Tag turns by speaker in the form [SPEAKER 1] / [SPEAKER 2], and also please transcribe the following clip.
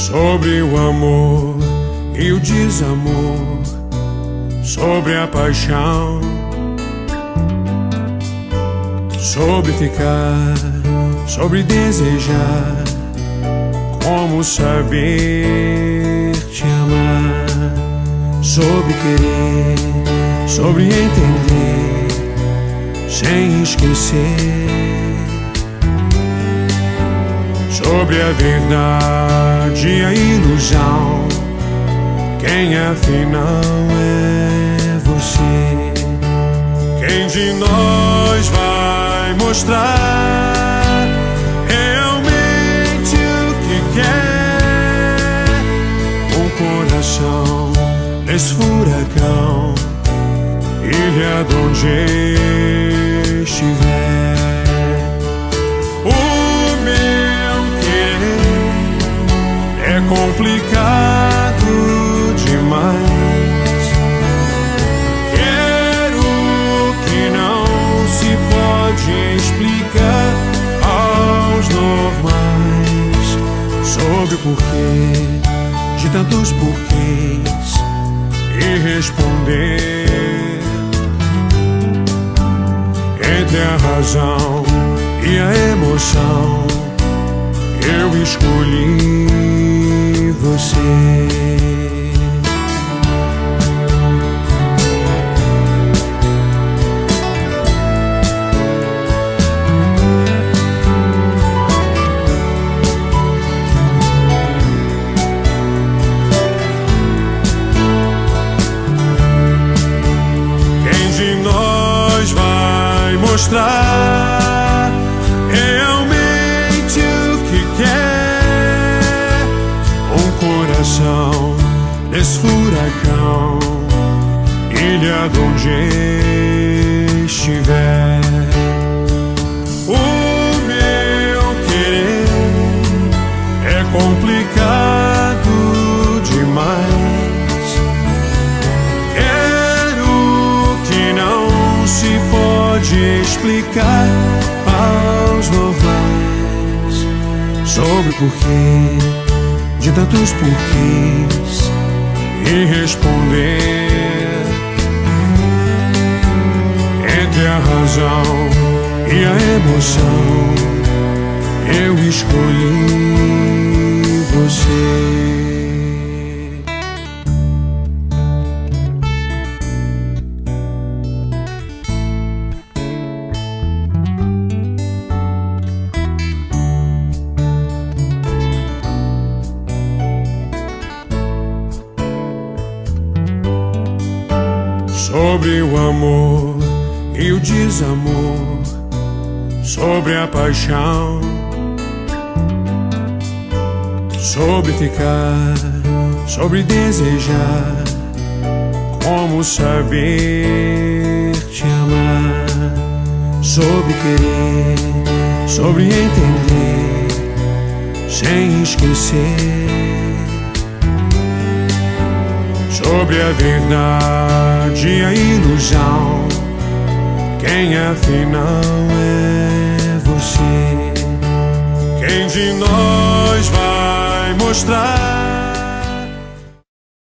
[SPEAKER 1] sobre o amor e o desamor, sobre a paixão, sobre ficar, sobre desejar, como saber te amar, sobre querer, sobre entender, sem esquecer, sobre a verdade e a ilusão, quem afinal é você? Quem de nós vai mostrar realmente o que quer? Um coração nesse furacão, ilha de onde estiver. O meu querer é complicado demais. Quero que não se pode explicar aos normais, sobre o porquê de tantos porquês, e responder entre a razão e a emoção. Eu escolhi você. Mostrar realmente o que quer. Um coração nesse furacão, ilha de onde estiver. O meu querer é complicado demais. Quero que não se pode explicar aos normais, sobre o porquê de tantos porquês, e responder entre a razão e a emoção. Eu escolhi você. Sobre o amor e o desamor, sobre a paixão, sobre ficar, sobre desejar, como saber te amar, sobre querer, sobre entender, sem esquecer, sobre a verdade e a ilusão, quem afinal é você? Quem de nós vai mostrar